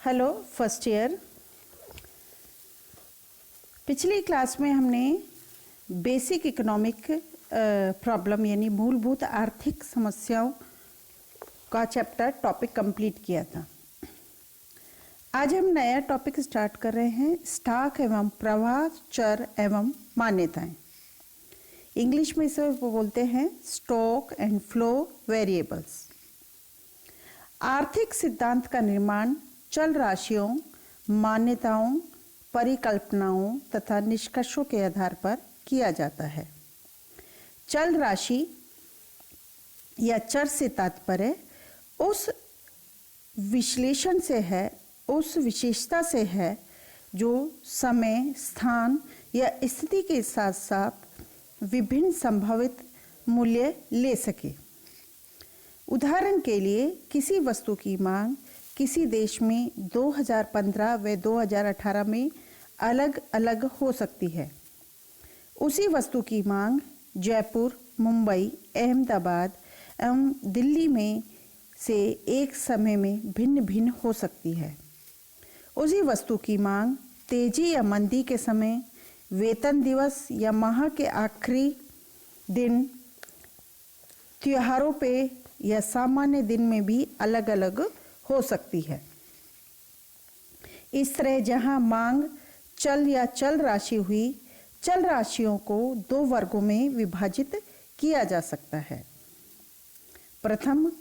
Hello first year. पिछली class में हमने बेसिक इकोनॉमिक प्रॉब्लम यानी मूलभूत आर्थिक समस्याओं का चैप्टर टॉपिक कंप्लीट किया था। आज हम नया टॉपिक स्टार्ट कर रहे हैं, स्टॉक एवं प्रवाह चर एवं मान्यताएं। इंग्लिश में इसे बोलते हैं स्टॉक एंड फ्लो वेरिएबल्स। आर्थिक सिद्धांत का निर्माण चल राशियों, मान्यताओं, परिकल्पनाओं तथा निष्कर्षों के आधार पर किया जाता है। चल राशि या चर से तात्पर्य उस विश्लेषण से है, उस विशेषता से है जो समय, स्थान या स्थिति के साथ साथ विभिन्न संभावित मूल्य ले सके। उदाहरण के लिए किसी वस्तु की मांग किसी देश में 2015 व 2018 में अलग अलग हो सकती है। उसी वस्तु की मांग जयपुर, मुंबई, अहमदाबाद एवं दिल्ली में से एक समय में भिन्न भिन्न हो सकती है। उसी वस्तु की मांग तेजी या मंदी के समय, वेतन दिवस या माह के आखिरी दिन, त्योहारों पे या सामान्य दिन में भी अलग अलग हो सकती है। इस तरह जहां मांग चल या चल राशि हुई, चल राशियों को दो वर्गों में विभाजित किया जा सकता है। प्रथम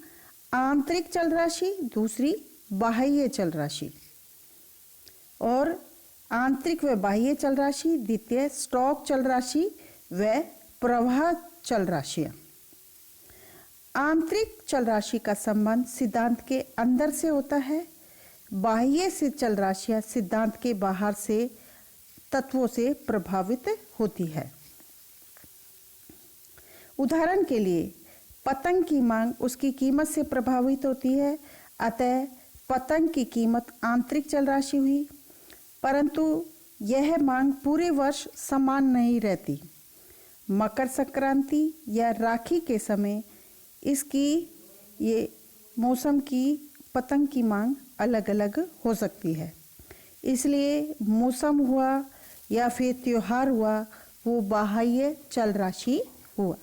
आंतरिक चल राशि, दूसरी बाह्य चल राशि। और आंतरिक व बाह्य चल राशि, द्वितीय स्टॉक चल राशि व प्रवाह चल राशियां। आंतरिक चल राशि का संबंध सिद्धांत के अंदर से होता है। बाह्य से चल राशियां सिद्धांत के बाहर से तत्वों से प्रभावित होती है। उदाहरण के लिए पतंग की मांग उसकी कीमत से प्रभावित होती है, अतः पतंग की कीमत आंतरिक चल राशि हुई। परंतु यह मांग पूरे वर्ष समान नहीं रहती। मकर संक्रांति या राखी के समय इसकी ये मौसम की पतंग की मांग अलग अलग हो सकती है। इसलिए मौसम हुआ या फिर त्योहार हुआ, वो बाह्य चल राशि हुआ।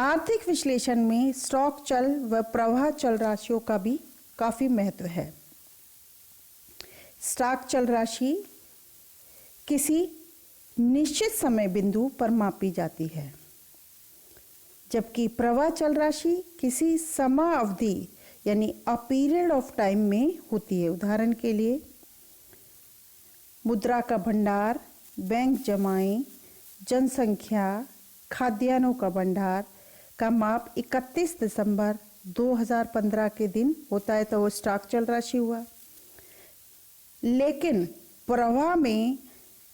आर्थिक विश्लेषण में स्टॉक चल व प्रवाह चल राशियों का भी काफी महत्व है। स्टॉक चल राशि किसी निश्चित समय बिंदु पर मापी जाती है, जबकि प्रवाह चल राशि किसी समय अवधि यानी अ पीरियड ऑफ टाइम में होती है। उदाहरण के लिए मुद्रा का भंडार, बैंक जमाएं, जनसंख्या, खाद्यान्नों का भंडार का माप 31 दिसंबर 2015 के दिन होता है, तो वो स्टॉक चल राशि हुआ। लेकिन प्रवाह में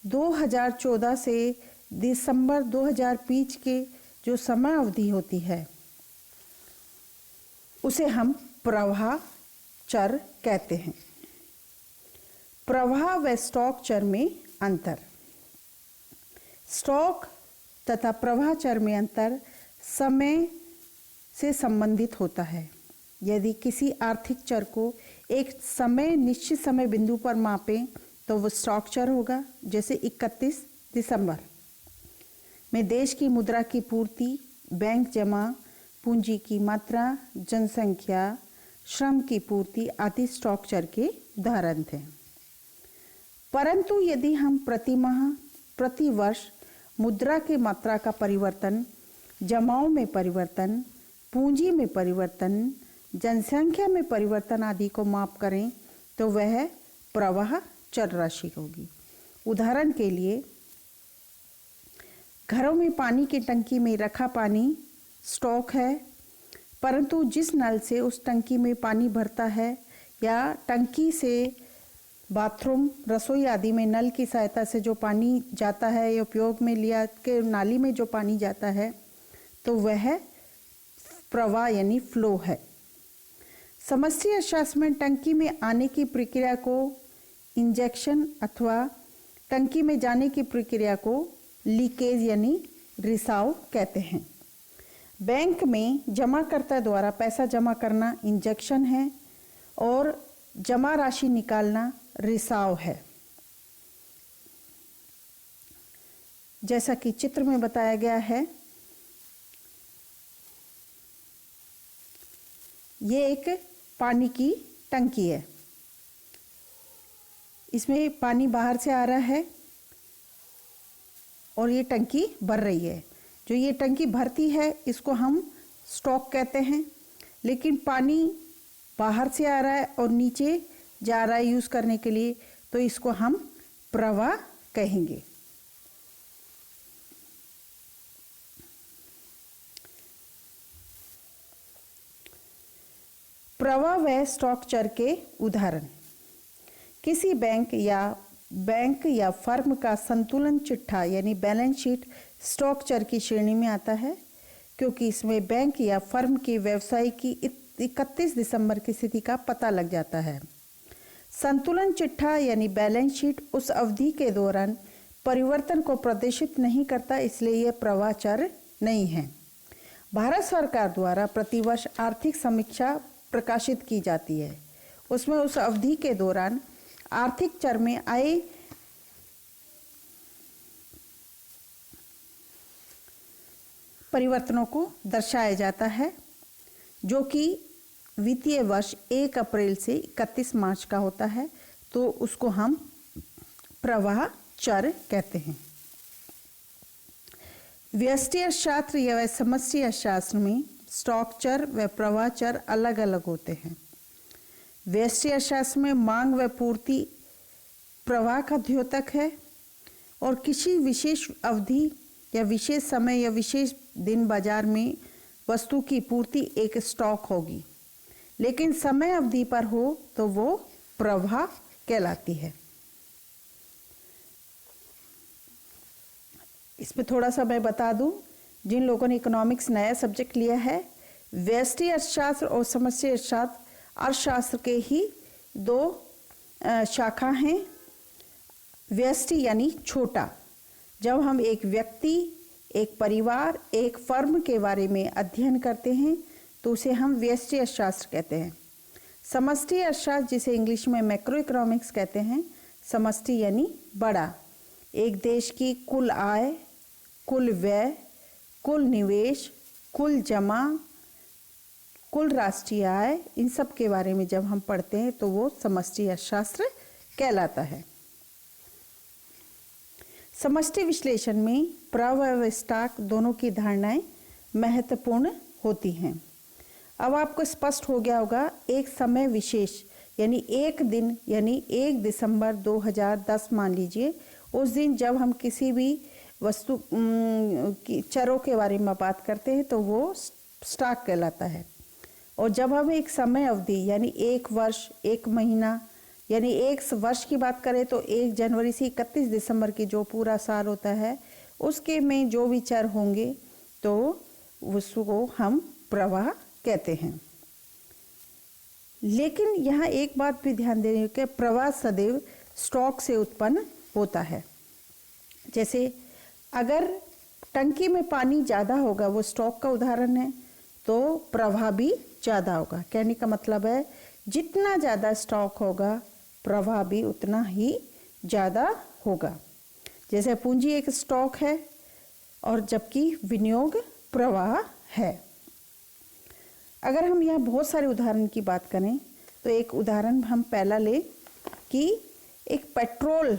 2014 से दिसंबर 2020 के जो समय अवधि होती है उसे हम प्रवाह चर कहते हैं। प्रवाह व स्टॉक चर में अंतर। स्टॉक तथा प्रवाह चर में अंतर समय से संबंधित होता है। यदि किसी आर्थिक चर को एक निश्चित समय बिंदु पर मापें तो वो स्टॉक चर होगा। जैसे 31 दिसंबर में देश की मुद्रा की पूर्ति, बैंक जमा, पूंजी की मात्रा, जनसंख्या, श्रम की पूर्ति आदि स्टॉक चर के उदाहरण थे। परंतु यदि हम प्रति माह, प्रति वर्ष मुद्रा की मात्रा का परिवर्तन, जमाओं में परिवर्तन, पूंजी में परिवर्तन, जनसंख्या में परिवर्तन आदि को माप करें तो वह प्रवाह चल राशि होगी। उदाहरण के लिए घरों में पानी की टंकी में रखा पानी स्टॉक है, परंतु जिस नल से उस टंकी में पानी भरता है या टंकी से बाथरूम, रसोई आदि में नल की सहायता से जो पानी जाता है या उपयोग में लिया के नाली में जो पानी जाता है, तो वह प्रवाह यानी फ्लो है। समष्टि अर्थशास्त्र में टंकी में आने की प्रक्रिया को इंजेक्शन अथवा टंकी में जाने की प्रक्रिया को लीकेज यानी रिसाव कहते हैं। बैंक में जमाकर्ता द्वारा पैसा जमा करना इंजेक्शन है और जमा राशि निकालना रिसाव है। जैसा कि चित्र में बताया गया है, ये एक पानी की टंकी है। इसमें पानी बाहर से आ रहा है और ये टंकी भर रही है। जो ये टंकी भरती है इसको हम स्टॉक कहते हैं, लेकिन पानी बाहर से आ रहा है और नीचे जा रहा है यूज़ करने के लिए, तो इसको हम प्रवाह कहेंगे। प्रवाह व स्टॉक चर के उदाहरण। किसी बैंक या फर्म का संतुलन चिट्ठा यानी बैलेंस शीट स्टॉक चर की श्रेणी में आता है, क्योंकि इसमें बैंक या फर्म के व्यवसाय की 31 दिसंबर की स्थिति का पता लग जाता है। संतुलन चिट्ठा यानी बैलेंस शीट उस अवधि के दौरान परिवर्तन को प्रदर्शित नहीं करता, इसलिए यह प्रवाह चर नहीं है। भारत सरकार द्वारा प्रतिवर्ष आर्थिक समीक्षा प्रकाशित की जाती है। उसमें उस अवधि के दौरान आर्थिक चर में आए परिवर्तनों को दर्शाया जाता है, जो कि वित्तीय वर्ष 1 अप्रैल से 31 मार्च का होता है, तो उसको हम प्रवाह चर कहते हैं। व्यष्टि अर्थशास्त्र या समष्टि अर्थशास्त्र में स्टॉक चर व प्रवाह चर अलग अलग होते हैं। व्यष्टि अर्थशास्त्र में मांग व पूर्ति प्रवाह का द्योतक है और किसी विशेष अवधि या विशेष समय या विशेष दिन बाजार में वस्तु की पूर्ति एक स्टॉक होगी, लेकिन समय अवधि पर हो तो वो प्रवाह कहलाती है। इसमें थोड़ा सा मैं बता दूं, जिन लोगों ने इकोनॉमिक्स नया सब्जेक्ट लिया है, व्यष्टि अर्थशास्त्र और समष्टि अर्थशास्त्र अर्थशास्त्र के ही दो शाखा हैं। व्यष्टि यानी छोटा, जब हम एक व्यक्ति, एक परिवार, एक फर्म के बारे में अध्ययन करते हैं तो उसे हम व्यष्टि अर्थशास्त्र कहते हैं। समष्टि अर्थशास्त्र, जिसे इंग्लिश में मैक्रो इकोनॉमिक्स कहते हैं, समष्टि यानी बड़ा, एक देश की कुल आय, कुल व्यय, कुल निवेश, कुल जमा, कुल राष्ट्रीय आय, इन सब के बारे में जब हम पढ़ते हैं तो वो समष्टि अर्थशास्त्र कहलाता है। समष्टि विश्लेषण में प्रवाह व स्टॉक दोनों की धारणाएं महत्वपूर्ण होती हैं। अब आपको स्पष्ट हो गया होगा, एक समय विशेष यानी एक दिन यानी 1 दिसंबर 2010 मान लीजिए, उस दिन जब हम किसी भी वस्तु की चरों के बारे में बात करते हैं तो वो स्टॉक कहलाता है। और जब हम एक समय अवधि यानी 1 वर्ष, 1 महीना यानी 1 वर्ष की बात करें तो 1 जनवरी से 31 दिसंबर की जो पूरा साल होता है उसके में जो भी चर होंगे तो उसको हम प्रवाह कहते हैं। लेकिन यहाँ एक बात भी ध्यान देने की, प्रवाह सदैव स्टॉक से उत्पन्न होता है। जैसे अगर टंकी में पानी ज़्यादा होगा, वो स्टॉक का उदाहरण है, तो प्रवाह भी ज़्यादा होगा। कहने का मतलब है जितना ज़्यादा स्टॉक होगा प्रवाह भी उतना ही ज़्यादा होगा। जैसे पूंजी एक स्टॉक है और जबकि विनियोग प्रवाह है। अगर हम यहाँ बहुत सारे उदाहरण की बात करें तो एक उदाहरण हम पहला लें कि एक पेट्रोल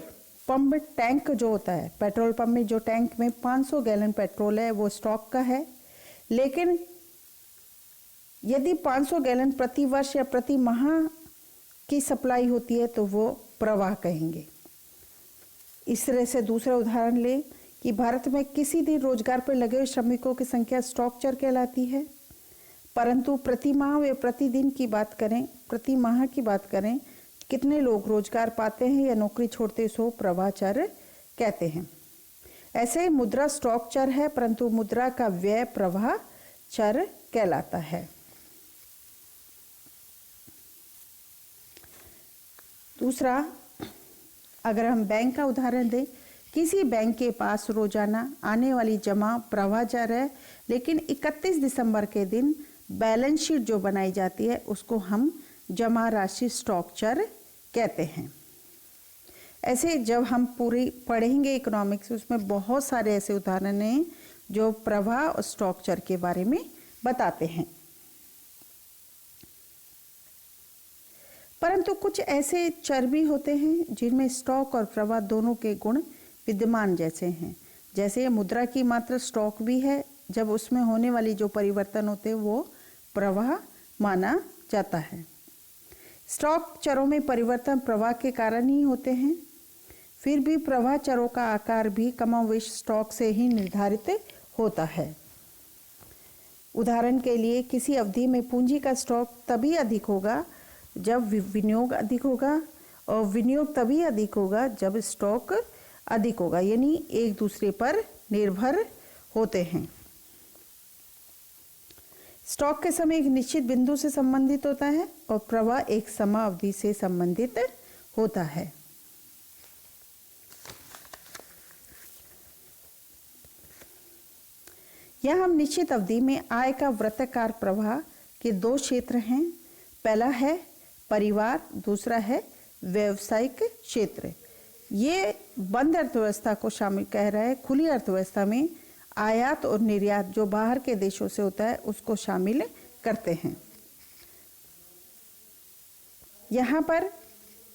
पंप टैंक जो होता है, पेट्रोल पंप में जो टैंक में 500 गैलन पेट्रोल है वो स्टॉक का है, लेकिन यदि 500 गैलन प्रति वर्ष या प्रति माह की सप्लाई होती है तो वो प्रवाह कहेंगे। इस तरह से दूसरा उदाहरण लें कि भारत में किसी दिन रोजगार पर लगे हुए श्रमिकों की संख्या स्टॉक चर कहलाती है, परंतु प्रति माह व प्रतिदिन की बात करें, प्रति माह की बात करें, कितने लोग रोजगार पाते हैं या नौकरी छोड़ते सो प्रवाह चर कहते हैं। ऐसे मुद्रा स्टॉक चर है, परंतु मुद्रा का व्यय प्रवाह चर कहलाता है। दूसरा, अगर हम बैंक का उदाहरण दें, किसी बैंक के पास रोजाना आने वाली जमा प्रवाह चर है, लेकिन 31 दिसंबर के दिन बैलेंस शीट जो बनाई जाती है उसको हम जमा राशि स्टॉक चर कहते हैं। ऐसे जब हम पूरी पढ़ेंगे इकोनॉमिक्स, उसमें बहुत सारे ऐसे उदाहरण हैं जो प्रवाह और स्टॉक चर के बारे में बताते हैं। परंतु कुछ ऐसे चर भी होते हैं जिनमें स्टॉक और प्रवाह दोनों के गुण विद्यमान जैसे हैं। जैसे मुद्रा की मात्रा स्टॉक भी है, जब उसमें होने वाली जो परिवर्तन होते हैं वो प्रवाह माना जाता है। स्टॉक चरों में परिवर्तन प्रवाह के कारण ही होते हैं। फिर भी प्रवाह चरों का आकार भी कमोवेश स्टॉक से ही निर्धारित होता है। उदाहरण के लिए किसी अवधि में पूंजी का स्टॉक तभी अधिक होगा जब विनियोग अधिक होगा, और विनियोग तभी अधिक होगा जब स्टॉक अधिक होगा, यानी एक दूसरे पर निर्भर होते हैं। स्टॉक के समय एक निश्चित बिंदु से संबंधित होता है और प्रवाह एक समाअवधि से संबंधित होता है। यहाँ हम निश्चित अवधि में आय का वृत्ताकार प्रवाह के दो क्षेत्र हैं। पहला है परिवार, दूसरा है व्यावसायिक क्षेत्र। ये बंद अर्थव्यवस्था को शामिल कह रहा है। खुली अर्थव्यवस्था में आयात और निर्यात जो बाहर के देशों से होता है उसको शामिल करते हैं। यहाँ पर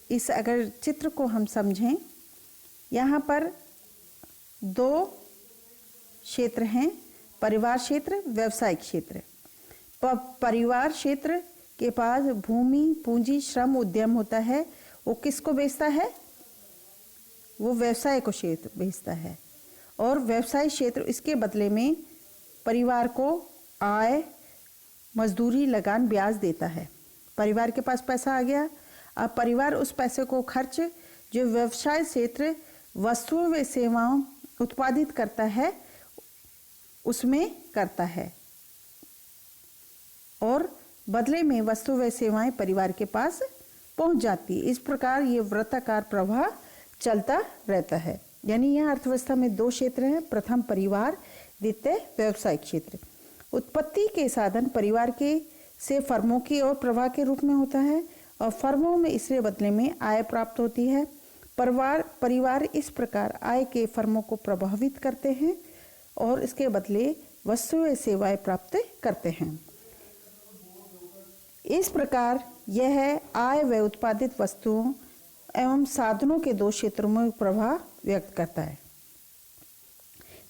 इस अगर चित्र को हम समझें, यहाँ पर दो क्षेत्र हैं, परिवार क्षेत्र, व्यवसायिक क्षेत्र। परिवार क्षेत्र के पास भूमि, पूंजी, श्रम, उद्यम होता है। वो किसको बेचता है? वो व्यवसाय को क्षेत्र बेचता है। और व्यवसाय क्षेत्र इसके बदले में परिवार को आय, मजदूरी, लगान, ब्याज देता है। परिवार के पास पैसा आ गया, अब परिवार उस पैसे को खर्च जो व्यवसाय क्षेत्र वस्तुओं व सेवाओं उत्पादित करता है उसमें करता है, और बदले में वस्तु व सेवाएं परिवार के पास पहुंच जाती है। इस प्रकार ये वृत्ताकार प्रवाह चलता रहता है। यानी यह अर्थव्यवस्था में दो क्षेत्र हैं, प्रथम परिवार, द्वितीय व्यवसायिक क्षेत्र। उत्पत्ति के साधन परिवार के से फर्मों की और प्रवाह के रूप में होता है, और फर्मों में इसके बदले में आय प्राप्त होती है। परिवार इस प्रकार आय के फर्मों को प्रभावित करते हैं और इसके बदले वस्तुएं सेवाएं प्राप्त करते हैं। इस प्रकार यह आय व उत्पादित वस्तुओं एवं साधनों के दो क्षेत्रों में प्रभाव व्यक्त करता है।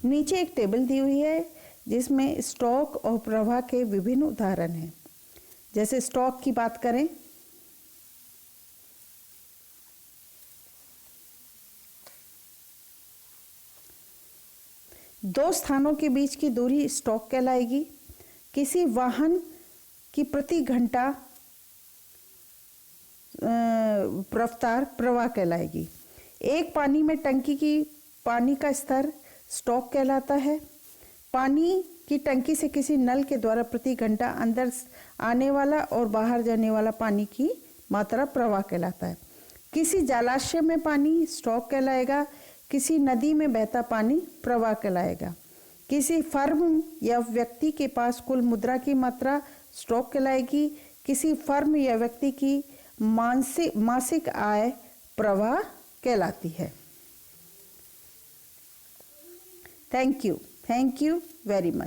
नीचे एक टेबल दी हुई है जिसमें स्टॉक और प्रवाह के विभिन्न उदाहरण हैं। जैसे स्टॉक की बात करें, दो स्थानों के बीच की दूरी स्टॉक कहलाएगी। किसी वाहन की प्रति घंटा रफ्तार प्रवाह कहलाएगी। एक पानी में टंकी की पानी का स्तर स्टॉक कहलाता है। पानी की टंकी से किसी नल के द्वारा प्रति घंटा अंदर आने वाला और बाहर जाने वाला पानी की मात्रा प्रवाह कहलाता है। किसी जलाशय में पानी स्टॉक कहलाएगा। किसी नदी में बहता पानी प्रवाह कहलाएगा। किसी फर्म या व्यक्ति के पास कुल मुद्रा की मात्रा स्टॉक कहलाएगी। किसी फर्म या व्यक्ति की मासिक आय प्रवाह कहलाती है। Thank you very much.